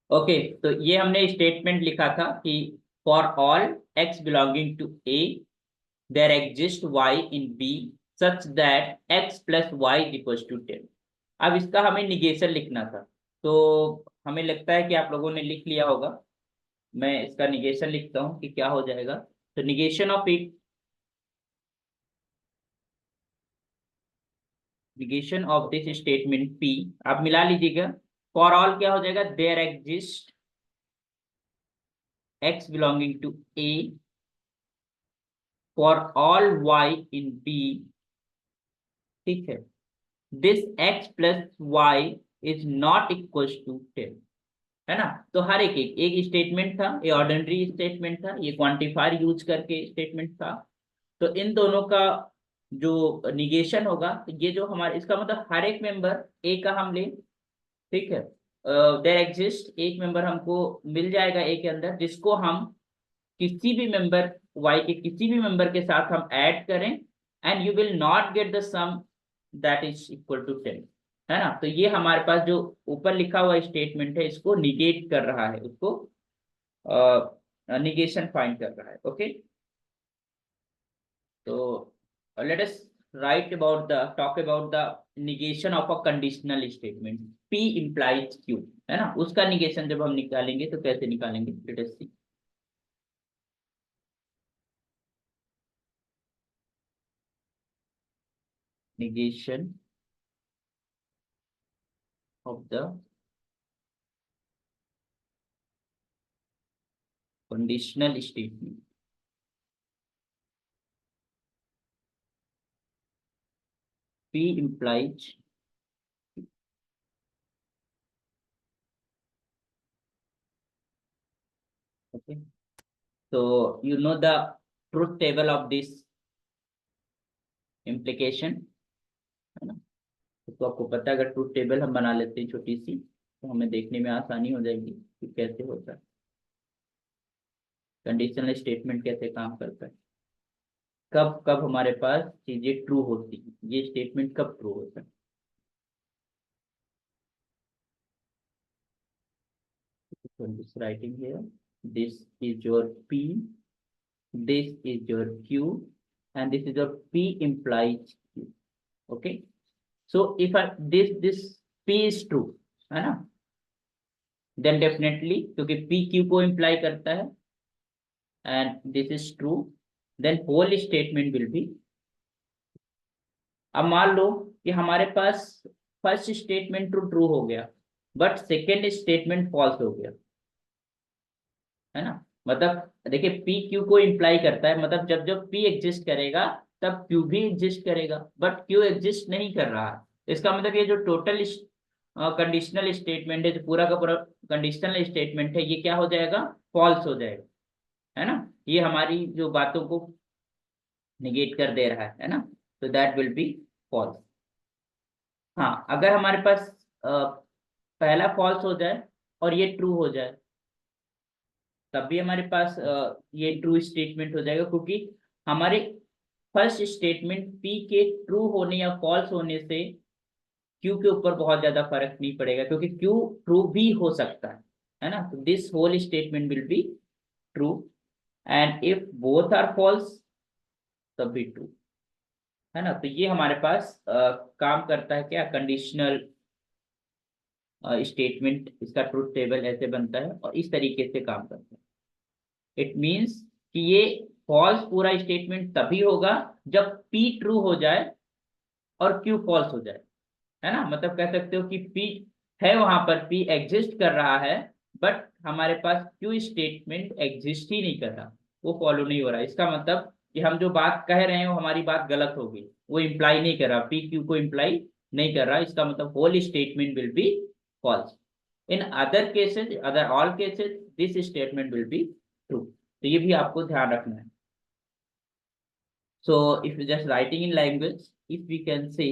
Okay, तो ये हमने स्टेटमेंट लिखा था कि for all X belonging to A there exist Y in B such that X plus Y equals to 10। अब इसका हमें निगेशन लिखना था, तो हमें लगता है कि आप लोगों ने लिख लिया होगा। मैं इसका निगेशन लिखता हूँ कि क्या हो जाएगा। तो negation of it, negation of this statement P, आप मिला लीजिएगा। फॉर ऑल क्या हो जाएगा, there exist x belonging to A for all y in B, ठीक है, this x plus y is not equal to 10। है ना। तो हर एक एक एक स्टेटमेंट था, ये ऑर्डिनरी स्टेटमेंट था, ये क्वांटिफायर यूज करके स्टेटमेंट था। तो इन दोनों का जो निगेशन होगा, तो ये जो हमारे, इसका मतलब हर एक मेंबर ए का हम ले, ठीक है, देयर एग्जिस्ट एक मेंबर हमको मिल जाएगा ए के अंदर, जिसको हम किसी भी मेंबर वाई के किसी भी मेंबर के साथ हम ऐड करें, and you will not get the sum that is equal to 10। है ना। तो ये हमारे पास जो ऊपर लिखा हुआ स्टेटमेंट है, इसको निगेट कर रहा है, उसको निगेशन फाइंड कर रहा है। ओके, तो let us right about the talk about the negation of a conditional statement p implies q। है ना, उसका निगेशन जब हम निकालेंगे तो कैसे निकालेंगे, let us see. negation of the conditional statement p implies, okay, so you know the truth table of this implication, है ना। तो आपको पता है, अगर ट्रूथ टेबल हम बना लेते हैं छोटी सी, तो हमें देखने में आसानी हो जाएगी कि कैसे होता है कंडीशनल स्टेटमेंट, कैसे काम करता है, कब कब हमारे पास चीजें ट्रू होती है, ये स्टेटमेंट कब ट्रू होता है। So this writing here, this is your p, this is your q, and this is your p implies q। Okay, so if this p is true, है ना, then definitely, क्योंकि p q को imply करता है and this is true, then whole statement will be। अब मान लो कि हमारे पास फर्स्ट स्टेटमेंट ट्रू ट्रू हो गया, बट सेकेंड स्टेटमेंट फॉल्स हो गया, है ना। मतलब देखिए, पी क्यू को इम्प्लाई करता है, मतलब जब जब पी एग्जिस्ट करेगा तब क्यू भी एग्जिस्ट करेगा, बट क्यू एग्जिस्ट नहीं कर रहा है। इसका मतलब ये जो टोटल कंडीशनल स्टेटमेंट है, जो पूरा का पूरा कंडीशनल स्टेटमेंट है, ये क्या हो जाएगा, फॉल्स हो जाएगा। है ना, ये हमारी जो बातों को निगेट कर दे रहा है ना। तो दैट विल बी फॉल्स। हाँ, अगर हमारे पास पहला फॉल्स हो जाए और ये ट्रू हो जाए, तब भी हमारे पास ये ट्रू स्टेटमेंट हो जाएगा, क्योंकि हमारे फर्स्ट स्टेटमेंट पी के ट्रू होने या फॉल्स होने से क्यू के ऊपर बहुत ज्यादा फर्क नहीं पड़ेगा, क्योंकि क्यू ट्रू भी हो सकता है ना। तो this whole statement will be true, and if both are false तब भी ट्रू। है ना। तो ये हमारे पास काम करता है क्या, कंडीशनल स्टेटमेंट, इसका ट्रूथ टेबल ऐसे बनता है और इस तरीके से काम करता है। इट मीन्स कि ये फॉल्स पूरा स्टेटमेंट तभी होगा जब पी ट्रू हो जाए और क्यू फॉल्स हो जाए। है ना, मतलब कह सकते हो कि पी है, वहां पर पी एग्जिस्ट कर रहा है, बट हमारे पास क्यू स्टेटमेंट एग्जिस्ट ही नहीं कर रहा, वो फॉलो नहीं हो रहा। इसका मतलब कि हम जो बात कह रहे हैं वो हमारी बात गलत हो गई, वो इम्प्लाई नहीं कर रहा, पी क्यू को इम्प्लाई नहीं कर रहा। इसका मतलब whole statement will be false. In other cases, other all cases, this statement will be true. तो ये भी आपको ध्यान रखना है। So if you just writing in language, if we can say,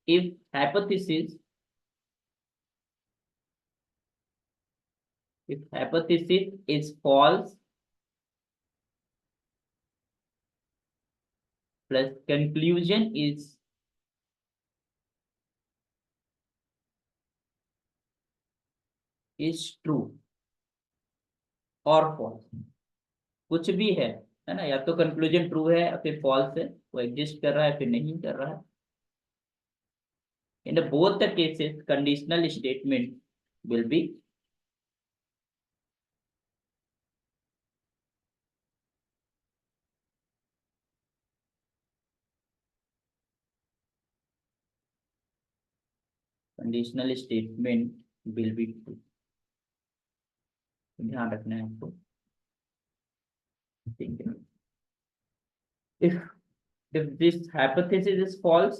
if hypothesis, if hypothesis is false plus conclusion is true, और false, कुछ भी है ना, या तो कंक्लूजन ट्रू है या फिर फॉल्स है, वो एग्जिस्ट कर रहा है फिर नहीं कर रहा है। In both the cases conditional statement will B conditional statement will be true. ध्यान रखना है आपको, ठीक है। If this hypothesis is false,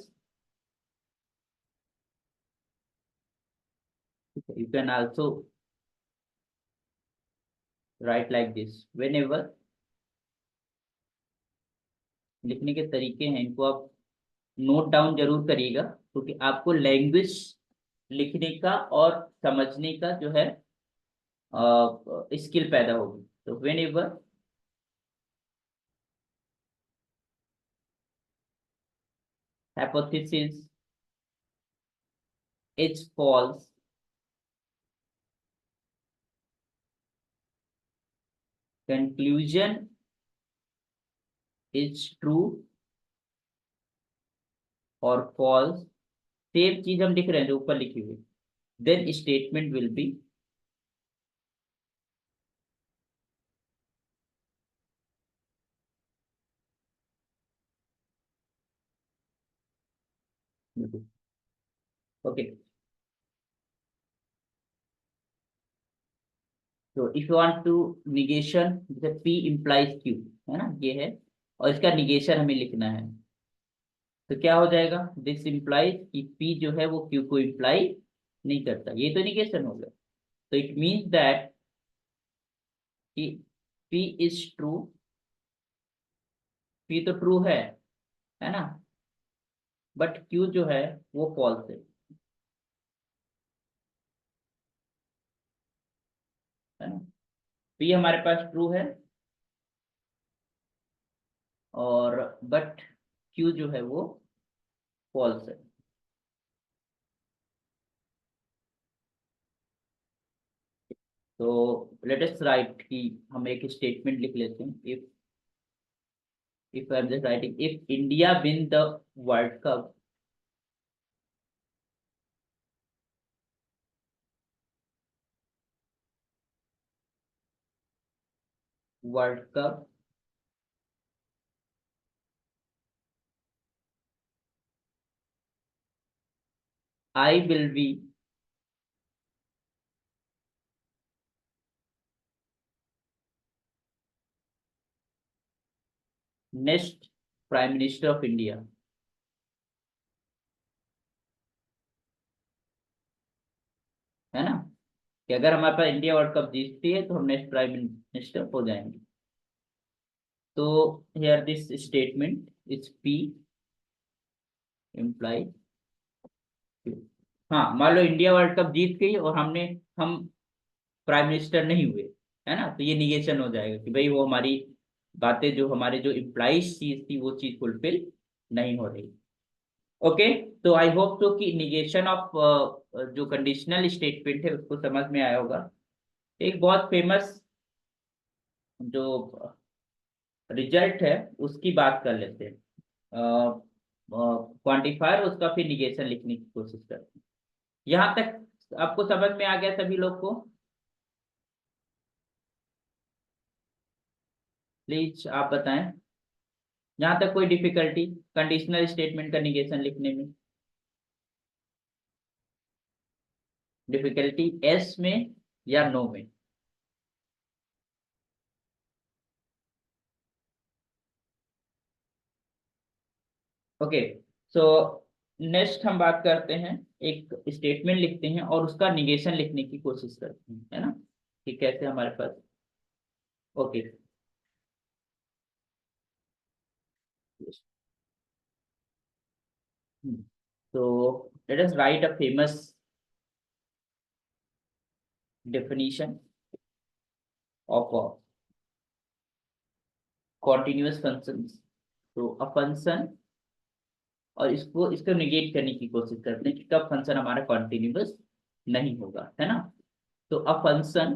you can also write like this. Whenever, लिखने के तरीके हैं इनको आप नोट डाउन जरूर करिएगा, क्योंकि आपको लैंग्वेज लिखने का और समझने का जो है स्किल पैदा होगी। तो whenever hypothesis is false, conclusion is true और false, सेम चीज हम लिख रहे हैं जो ऊपर लिखी हुई, then statement will be okay. तो if you want to negation, जैसे P implies Q, है ना, ये है, और इसका निगेशन हमें लिखना है, तो क्या हो जाएगा, दिस इम्प्लाइज कि P जो है वो Q को इम्प्लाई नहीं करता, ये तो निगेशन हो गया। तो इट मीन्स दैट कि P इज ट्रू, P तो ट्रू है ना, बट Q जो है वो फॉल्स है ना। P हमारे पास ट्रू है और बट Q जो है वो फॉल्स है। तो लेट अस राइट कि हम एक स्टेटमेंट लिख लेते हैं, if I am just writing, if India win the World Cup, World Cup, I will be next Prime Minister of India, है ना, कि अगर हमारे पास इंडिया वर्ल्ड कप जीतती है तो हम नेक्स्ट प्राइम मिनिस्टर हो जाएंगे। तो here this statement is P imply, हाँ मान लो इंडिया वर्ल्ड कप जीत गई और हम प्राइम मिनिस्टर नहीं हुए, है ना, तो ये निगेशन हो जाएगा कि भाई वो हमारी बातें जो हमारे जो इम्प्लाइज चीज थी वो चीज फुलफिल नहीं हो रही। ओके। तो आई होप तो कि निगेशन ऑफ जो कंडीशनल स्टेटमेंट है उसको समझ में आया होगा। एक बहुत फेमस जो रिजल्ट है उसकी बात कर लेते हैं, क्वांटिफायर उसका फिर निगेशन लिखने की कोशिश करते हैं। यहाँ तक आपको समझ में आ गया सभी लोग को? प्लीज आप बताएं, यहाँ तक कोई डिफिकल्टी कंडीशनल स्टेटमेंट का निगेशन लिखने में? डिफिकल्टी एस में या नो में? ओके। सो नेक्स्ट हम बात करते हैं, एक स्टेटमेंट लिखते हैं और उसका निगेशन लिखने की कोशिश करते हैं, है ना, कि कैसे हमारे पास। ओके। तो let us right a famous definition of a continuous functions। तो अ फंक्शन, और इसको निगेट करने की कोशिश करते हैं कि कब फंक्शन हमारा कॉन्टिन्यूस नहीं होगा, है ना। तो a function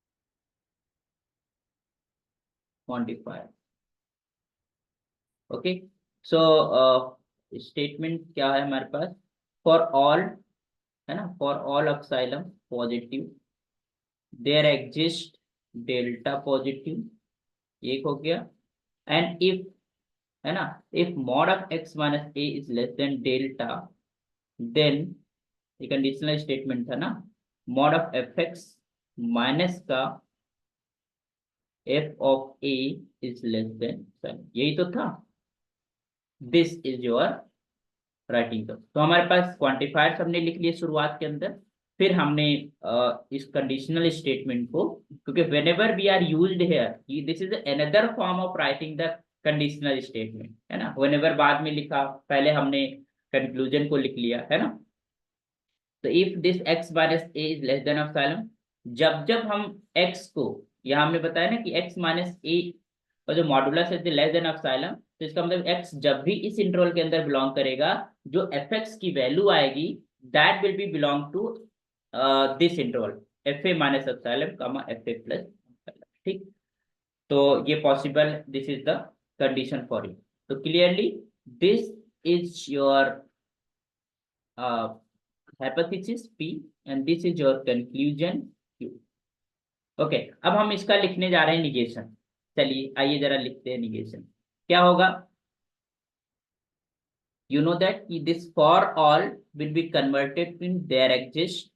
quantifier. Okay, so statement क्या है हमारे पास, फॉर ऑल, है ना, for all epsilon positive there exist delta positive, एक हो गया। एंड इफ, है ना, if mod of x minus a is less than delta, then ये कंडीशनल स्टेटमेंट था ना, mod of f x minus का f of a is less than, यही तो था। This is your writing term. तो हमारे पास क्वांटिफायर्स हमने लिख लिए शुरुआत के अंदर, फिर हमने इस कंडीशनल स्टेटमेंट को, क्योंकि whenever we are used here, this is another form of writing the conditional statement, है ना। व्हेनेवर बाद में लिखा, पहले हमने कंक्लूजन को लिख लिया, है ना। तो if this x minus a is less then epsilon, जब जब हम x को, यहाँ हमने बताया ना कि x माइनस ए का जो मॉडुलस है लेस देन एप्सिलॉन, तो इसका मतलब x जब भी इस इंटरवल के अंदर बिलोंग करेगा, जो fx की वैल्यू आएगी that will be belong to this interval fa minus epsilon comma fa plus, ठीक। तो ये possible, this is the condition for you. तो clearly this is your hypothesis P and this is your conclusion Q। Okay, अब हम इसका लिखने जा रहे हैं निगेशन। चलिए आइए जरा लिखते हैं निगेशन क्या होगा। You know that this for all will be converted in their exist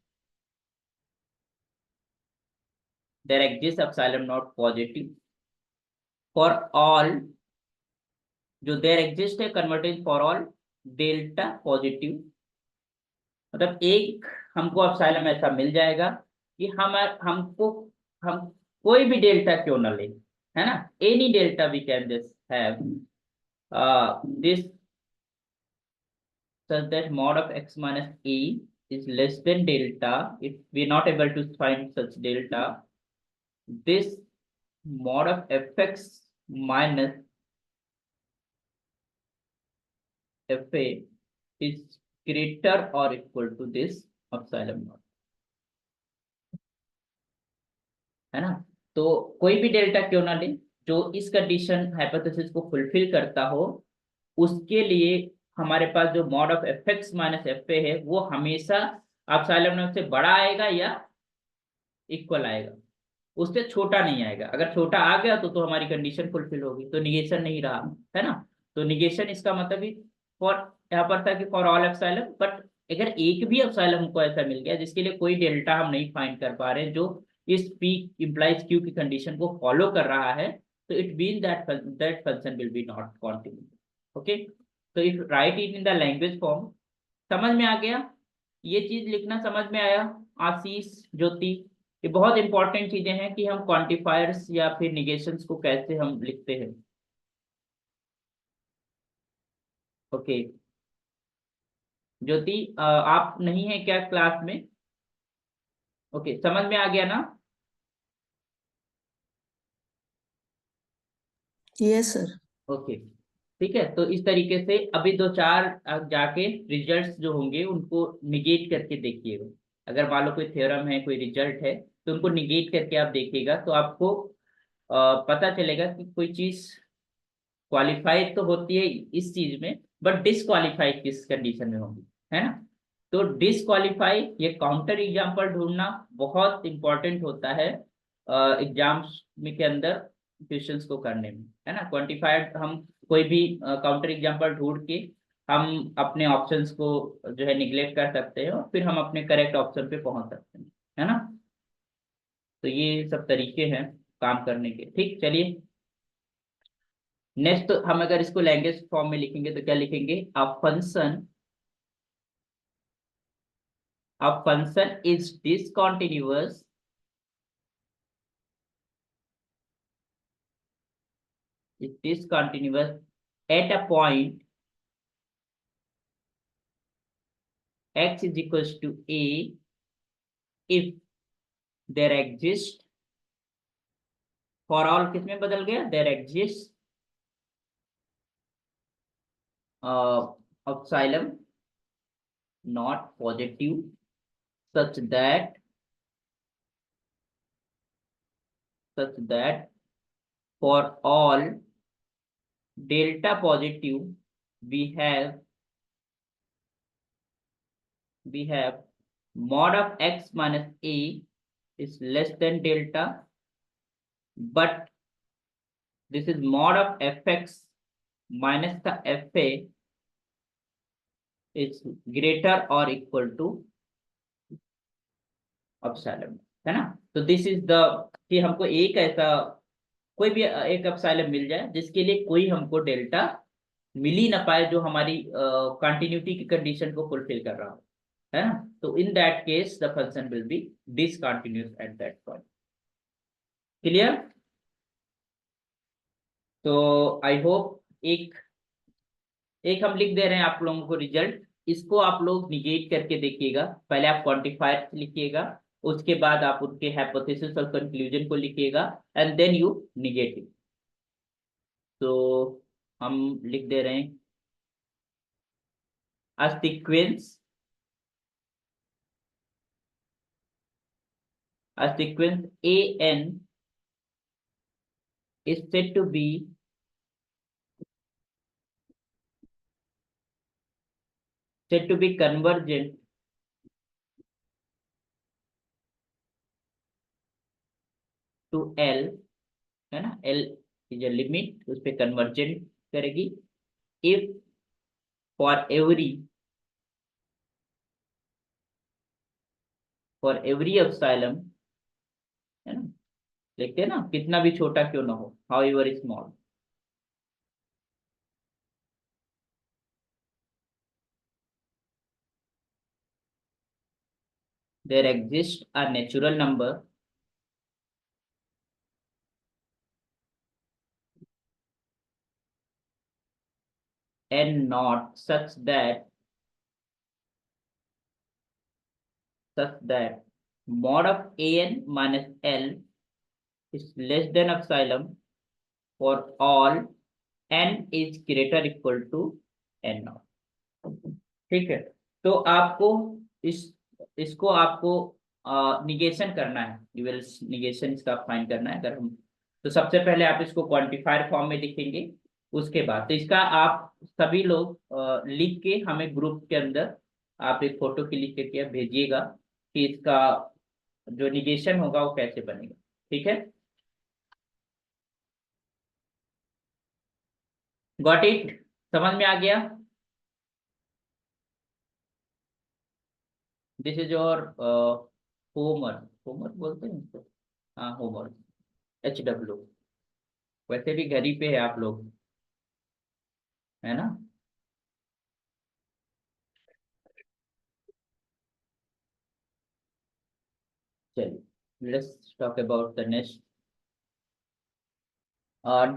epsilon not positive, for all जो देयर एग्जिस्ट है converted for all delta positive, मतलब एक हमको एप्सिलॉन ऐसा मिल जाएगा कि हमको हम कोई भी डेल्टा क्यों ना ले, है ना, any delta we can just have this such that mod of x minus e is less than delta. If we are not able to find such delta, this mod of fx minus fa is greater or equal to this epsilon naught, है ना। तो कोई भी delta क्यों ना ले जो इस कंडीशन हाइपोथेसिस को फुलफिल करता हो, उसके लिए हमारे पास जो mod of f x minus F A है वो हमेशा एप्सिलॉन नॉट से बड़ा आएगा या इक्वल आएगा, उससे छोटा नहीं आएगा। अगर छोटा आ गया तो हमारी कंडीशन फुलफिल होगी, तो निगेशन नहीं रहा, है ना। तो निगेशन इसका मतलब ही फॉर, यहाँ पर था कि फॉर ऑल एप्सिलॉन, बट अगर एक भी एप्सिलॉन हमको ऐसा मिल गया जिसके लिए कोई डेल्टा हम नहीं फाइंड कर पा रहे जो इस P implies Q की कंडीशन को फॉलो कर रहा है, तो it mean that function will be not continuous. Okay, तो if write it in the language form, समझ में आ गया, ये चीज लिखना समझ में आया आशीष, ज्योति, ये बहुत इंपॉर्टेंट चीजें हैं कि हम क्वांटिफायर्स या फिर निगेशंस को कैसे हम लिखते हैं। ओके, ज्योति आप नहीं है क्या क्लास में? ओके, समझ में आ गया ना? Yes sir. ओके, ठीक है। तो इस तरीके से अभी दो चार जाके रिजल्ट्स जो होंगे उनको निगेट करके देखिएगा। अगर मान लो कोई थ्योरम है, कोई रिजल्ट है, तो उनको निगेट करके आप देखिएगा, तो आपको पता चलेगा कि कोई चीज क्वालिफाइड तो होती है इस चीज में, बट डिसक्वालिफाइड किस कंडीशन में होगी, है ना। तो डिसक्वालीफाई, ये काउंटर एग्जाम्पल ढूंढना बहुत इंपॉर्टेंट होता है एग्जाम्स में के अंदर क्वेश्चंस को करने में, है ना। क्वांटिफाइड हम कोई भी काउंटर एग्जाम्पल ढूंढ के हम अपने ऑप्शंस को जो है निग्लेक्ट कर सकते हैं और फिर हम अपने करेक्ट ऑप्शन पे पहुंच सकते हैं, है ना। तो ये सब तरीके हैं काम करने के, ठीक। चलिए नेक्स्ट हम अगर इसको लैंग्वेज फॉर्म में लिखेंगे तो क्या लिखेंगे, a function is discontinuous at a point x is equals to a if there exists, for all किसमें बदल गया, there exists epsilon not positive such that for all delta positive, we have mod of x minus a is less than delta, but this is mod of fx minus the fa is greater or equal to epsilon, है ना। तो this is the, कि हमको एक ऐसा कोई भी एक एप्सिलॉन मिल जाए जिसके लिए कोई हमको डेल्टा मिल ही ना पाए, जो हमारी कंटिन्यूटी की कंडीशन को फुलफिल कर रहा हो, है ना। तो in that case the function will B discontinuous at that point. Clear. तो आई होप एक एक हम लिख दे रहे हैं आप लोगों को रिजल्ट, इसको आप लोग निगेट करके देखिएगा। पहले आप क्वांटिफायर लिखिएगा, उसके बाद आप उनके हाइपोथेसिस और कंक्लूजन को लिखिएगा and then you negate it. तो हम लिख दे रहे हैं a sequence an is said to be convergent to L, है ना। L is a limit, उस पे कन्वर्जेंट करेगी if for every epsilon, है ना, लिखते हैं ना, कितना भी छोटा क्यों ना हो, however small, there exists a natural number n naught such that mod of an minus L is less than epsilon for all n is greater equal to n naught। ठीक है। तो आपको इसको आपको निगेशन करना है, ड्यूअल निगेशन इसका find करना है। अगर हम, तो सबसे पहले आप इसको क्वांटिफायर फॉर्म में लिखेंगे, उसके बाद तो इसका आप सभी लोग लिख के हमें ग्रुप के अंदर आप एक फोटो क्लिक करके भेजिएगा कि इसका जो निगेशन होगा वो कैसे बनेगा। ठीक है, गॉट इट, समझ में आ गया। This is your homework, homework बोलते हैं इसको, हाँ होमवर्क, HW। वैसे भी घर ही पे है आप लोग, है ना। चलिए let's talk about the next.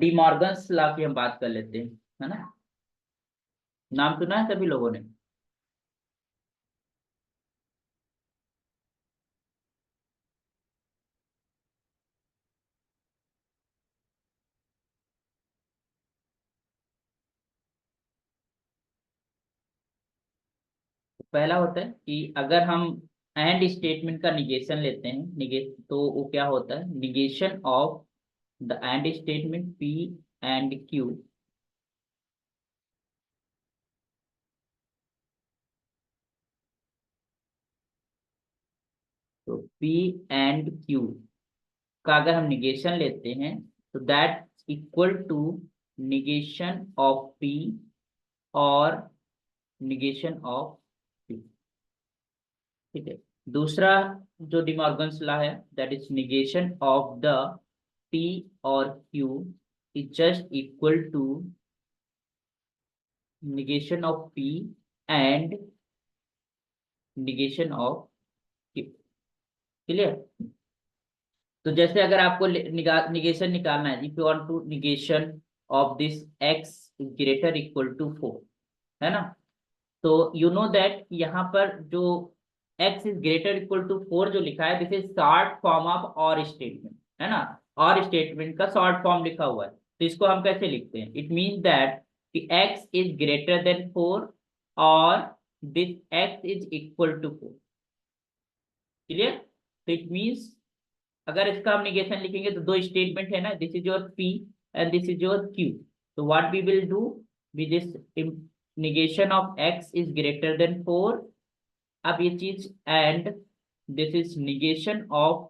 D Morgan's law की हम बात कर लेते हैं, है ना। नाम सुना है सभी लोगों ने। पहला होता है कि अगर हम एंड स्टेटमेंट का निगेशन लेते हैं, निगेट तो वो क्या होता है, negation of the and statement P and Q, तो P एंड Q का अगर हम निगेशन लेते हैं तो that equal to negation of P or negation of Q। ठीक है। दूसरा जो डिमॉर्गन्स लॉ है, that is negation of the P or Q is just equal to negation of P and negation of Q। Clear. तो जैसे अगर आपको negation निकालना है, if you want to negation of this x greater equal to 4, है ना, तो you know that यहाँ पर जो x is greater equal to 4 जो लिखा है, this is short form of or statement, है ना। और स्टेटमेंट का शॉर्ट फॉर्म लिखा हुआ है, तो इसको हम कैसे लिखते हैं, इट मीन्स दैट कि x is greater than 4 or this x is equal to 4। Clear. तो इट मीन्स अगर इसका हम निगेशन लिखेंगे तो दो स्टेटमेंट है ना, this is your P and this is your Q. तो what we will do with this, negation of x is greater than 4। अब ये चीज and this is negation of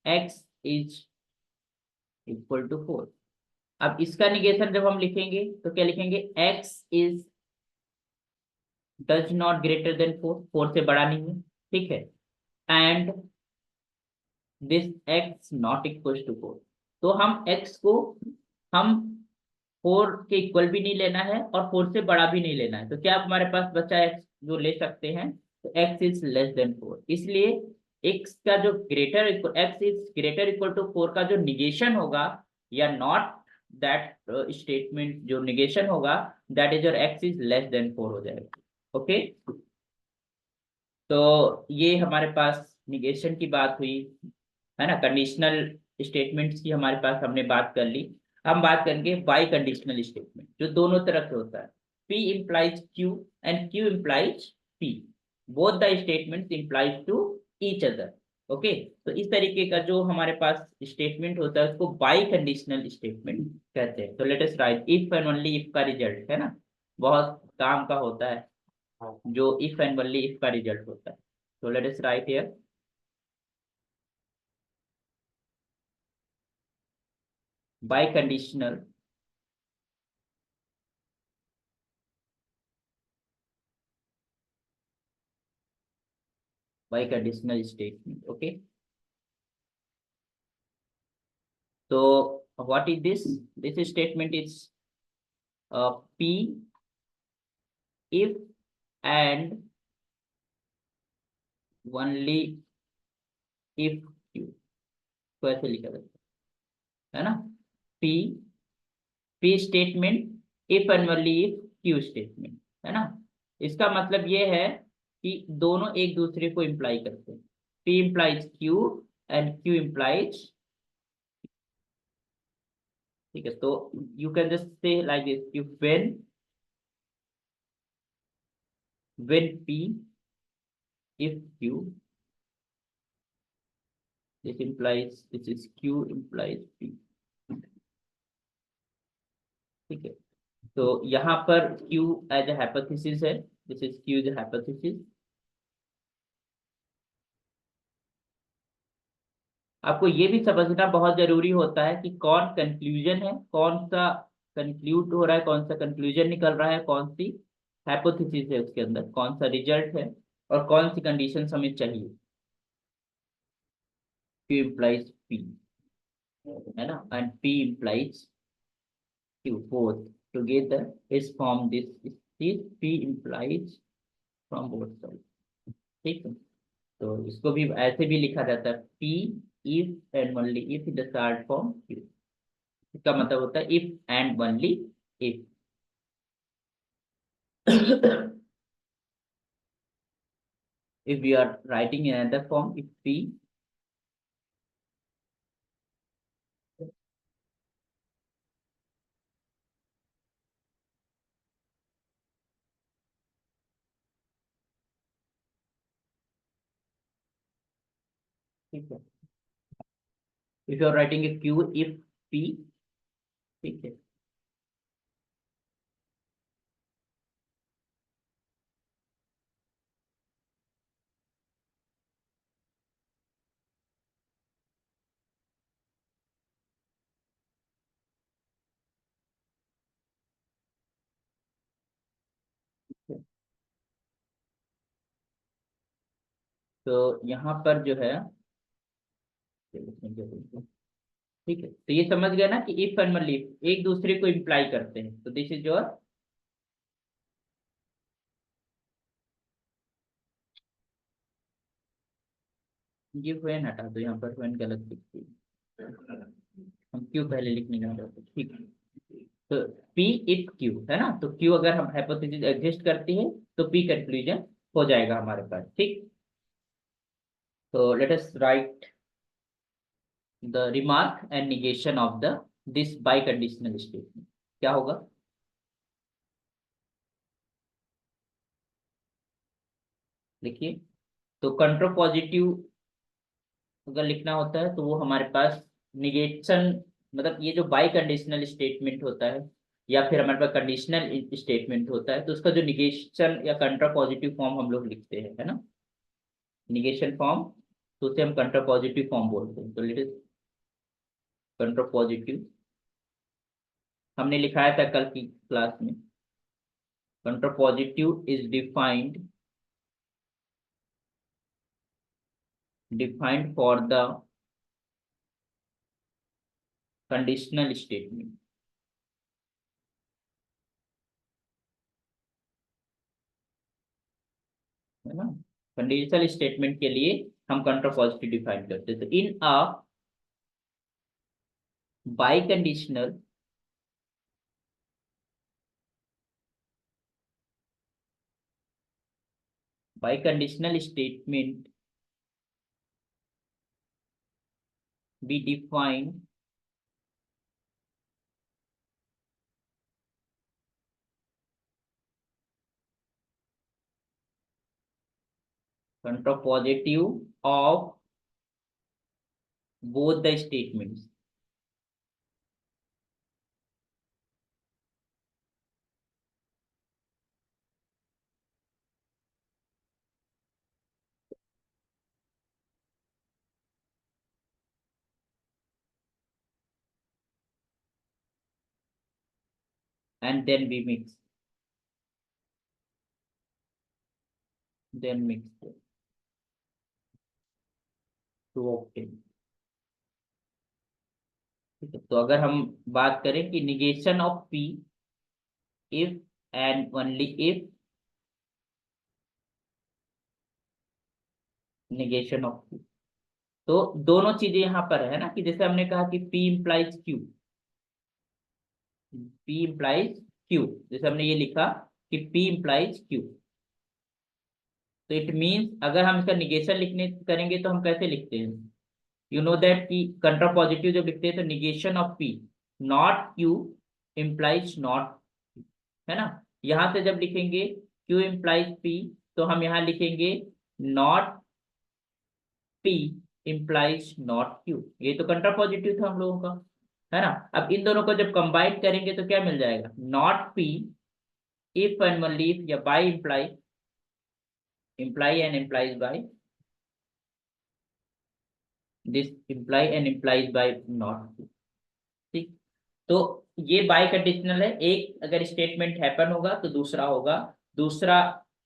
x is equal to 4। अब इसका negation जब हम लिखेंगे तो क्या लिखेंगे, x is does not greater than 4, 4 से बड़ा नहीं है, ठीक है, and this x not equal to 4। तो हम x को हम 4 के इक्वल भी नहीं लेना है और 4 से बड़ा भी नहीं लेना है, तो क्या हमारे पास बचा x जो ले सकते हैं, तो x इज लेस देन 4। इसलिए x का जो greater equal, x is greater equal to 4 का जो निगेशन होगा या नॉट दैट स्टेटमेंट जो निगेशन होगा, that is your x is less than 4 हो जाएगा। ओके, तो ये हमारे पास निगेशन की बात हुई, है ना, कंडीशनल स्टेटमेंट्स की हमारे पास हमने बात कर ली। हम बात करेंगे बाई कंडीशनल स्टेटमेंट जो दोनों तरफ से होता है, P implies Q and Q implies P, both the statements implies to each other। Okay, तो इस तरीके का जो हमारे पास स्टेटमेंट होता है उसको बाई कंडीशनल स्टेटमेंट कहते हैं। तो let us right if and only if का रिजल्ट, है ना, बहुत काम का होता है जो इफ एंड ओनली इफ का रिजल्ट होता है। तो let us right here by conditional statement। Okay, so what is this, this statement is P if and only if Q, तो ऐसे लिखा जाता है ना, P P statement if and only if Q statement, है ना। इसका मतलब ये है कि दोनों एक दूसरे को इम्प्लाई करते हैं, P implies Q and Q implies, ठीक है। तो you can just say like this, कि when P if Q, this implies this is Q implies P, ठीक है। तो यहाँ पर Q एज ए हाइपोथेसिस है, this is Q is hypothesis. आपको ये भी समझना बहुत जरूरी होता है कि कौन कंक्लूजन है, कौन सा कंक्लूड हो रहा है, कौन सा कंक्लूजन निकल रहा है, कौन सी हाइपोथेसिस है उसके अंदर, कौन सा रिजल्ट है और कौन सी कंडीशन हमें चाहिए। Q implies P, है ना, and P implies Q, both together is form this, this P implies from both sides, ठीक है। तो इसको भी ऐसे भी लिखा जाता है, P if and only if in the short form Q। इसका मतलब होता है if and only if। if we are writing in another form, if P, ठीक है, if you are writing a Q if P, ठीक है। तो यहाँ पर जो है, ठीक है, तो ये समझ गया ना कि इफ एंड ओनली इफ एक दूसरे को इम्प्लाई करते हैं, तो दिस इज योर, ये व्हेन हटा दो, यहाँ पर व्हेन गलत लिखती है, हम क्यों पहले लिखने जा रहे थे, ठीक है। तो P इफ Q, है ना, तो Q अगर हम हाइपोथेसिस एग्जिस्ट करती है तो P कंक्लूजन हो जाएगा हमारे पास, ठीक। तो let us right the remark and negation of the this by conditional statement, क्या होगा, देखिए। तो कंट्रोपॉजिटिव अगर लिखना होता है तो वो हमारे पास निगेशन, मतलब ये जो बाई कंडीशनल स्टेटमेंट होता है या फिर हमारे पास कंडीशनल स्टेटमेंट होता है, तो उसका जो निगेशन या कंट्रा पॉजिटिव फॉर्म हम लोग लिखते हैं, है ना, निगेशन फॉर्म, तो उसे हम कंट्रा पॉजिटिव फॉर्म बोलते हैं। तो लेट कंट्रा पॉजिटिव हमने लिखाया था कल की क्लास में। Contrapositive is defined for the conditional statement, है ना। कंडीशनल स्टेटमेंट के लिए हम कंट्रा पॉजिटिव डिफाइन करते हैं। तो in a biconditional statement we define contrapositive of both the statements, and then we mix them to obtain। ठीक है, तो अगर हम बात करें कि negation of P if and only if, negation of P, तो दोनों चीजें यहाँ पर है ना, कि जैसे हमने कहा कि P implies Q, P implies Q, जैसे हमने ये लिखा कि पी इंप्लाइज क्यू, तो इट मीन्स अगर हम इसका निगेशन लिखने करेंगे तो हम कैसे लिखते हैं, यू नो दैट कि कंट्रा पॉजिटिव जब लिखते हैं तो negation of P not Q implies not, है ना। यहां से जब लिखेंगे क्यू इम्प्लाइज पी, तो हम यहाँ लिखेंगे not P implies not Q, ये तो कंट्रा पॉजिटिव था हम लोगों का, है ना। अब इन दोनों को जब कंबाइन करेंगे तो क्या मिल जाएगा, not P if and only if, या by imply, imply and implies by, this imply and implies by not, ठीक। तो ये बाई कंडीशनल है, एक अगर स्टेटमेंट हैपन होगा तो दूसरा होगा, दूसरा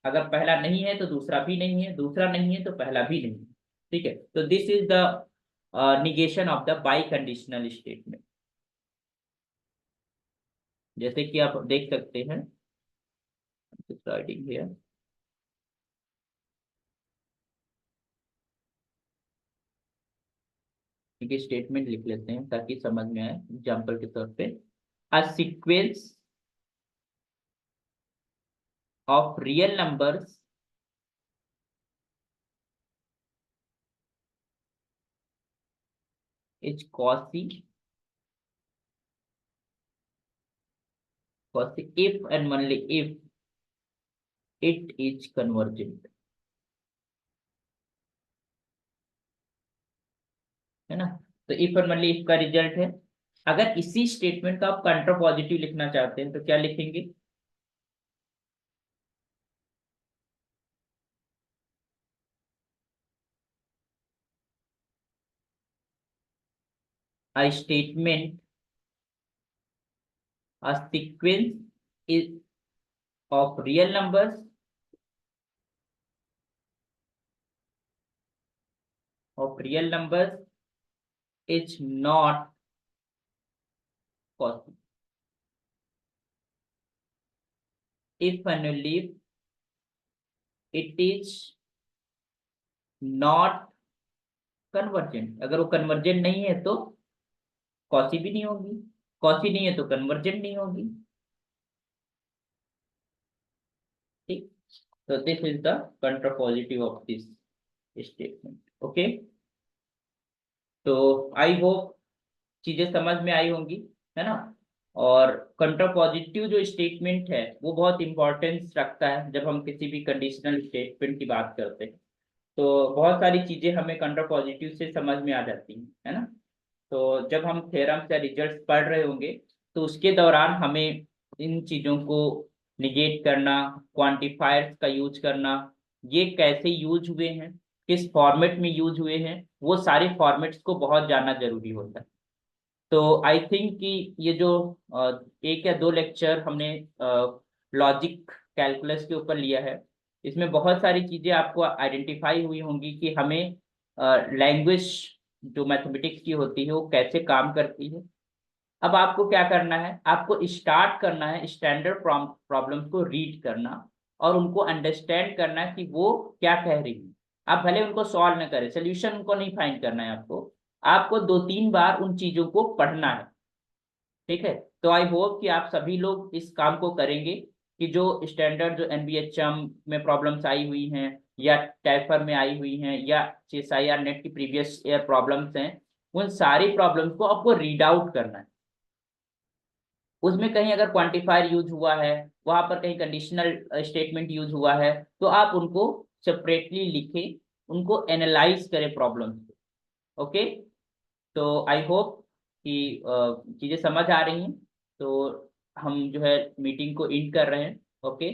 अगर पहला नहीं है तो दूसरा भी नहीं है, दूसरा नहीं है तो पहला भी नहीं है, ठीक है। तो this is the negation of the by conditional statement, जैसे कि आप देख सकते हैं राइटिंग हियर, ठीक है, स्टेटमेंट लिख लेते हैं ताकि समझ में आए एग्जाम्पल के तौर पे। A sequence of real numbers is Cauchy if and only if it is convergent, है ना। तो इफ और ओनली इफ का रिजल्ट है, अगर इसी स्टेटमेंट का आप कंट्रा पॉजिटिव लिखना चाहते हैं तो क्या लिखेंगे, a statement, a sequence is of real numbers is not Cauchy if and only if it is not convergent, अगर वो कन्वर्जेंट नहीं है तो Cauchy भी नहीं होगी, Cauchy नहीं है तो कन्वर्जेंट नहीं होगी, ठीक। तो this is the कंट्रा positive of this statement, okay. तो आई होप चीजें समझ में आई होंगी, है ना। और कंट्रा पॉजिटिव जो स्टेटमेंट है वो बहुत इंपॉर्टेंस रखता है जब हम किसी भी कंडीशनल स्टेटमेंट की बात करते हैं, तो बहुत सारी चीजें हमें काउंटर पॉजिटिव से समझ में आ जाती हैं, है ना। तो जब हम थ्योरम्स या रिजल्ट्स पढ़ रहे होंगे तो उसके दौरान हमें इन चीजों को निगेट करना, क्वांटिफायर्स का यूज करना, ये कैसे यूज हुए हैं, किस फॉर्मेट में यूज हुए हैं, वो सारे फॉर्मेट्स को बहुत जानना जरूरी होता है। तो आई थिंक कि ये जो एक या दो लेक्चर हमने लॉजिक कैलकुलस के ऊपर लिया है, इसमें बहुत सारी चीजें आपको आइडेंटिफाई हुई होंगी कि हमें लैंग्वेज जो मैथमेटिक्स की होती है वो कैसे काम करती है। अब आपको क्या करना है, आपको स्टार्ट करना है स्टैंडर्ड प्रॉब्लम्स को रीड करना और उनको अंडरस्टैंड करना है कि वो क्या कह रही है। आप भले उनको सॉल्व न करें, सोल्यूशन उनको नहीं फाइंड करना है आपको, आपको दो तीन बार उन चीजों को पढ़ना है। ठीक है। तो आई होप कि आप सभी लोग इस काम को करेंगे कि जो स्टैंडर्ड जो एनबीएचएम में प्रॉब्लम्स आई हुई हैं या टैफर में आई हुई हैं या सीएसआईआर नेट की प्रीवियस ईयर प्रॉब्लम्स हैं, उन सारी प्रॉब्लम्स को आपको रीड आउट करना है। उसमें कहीं अगर क्वांटिफायर यूज हुआ है, वहां पर कहीं कंडीशनल स्टेटमेंट यूज हुआ है, तो आप उनको सेपरेटली लिखें, उनको एनालाइज करें प्रॉब्लम्स को। ओके। तो आई होप कि चीजें समझ आ रही हैं। तो हम जो है मीटिंग को एंड कर रहे हैं। ओके।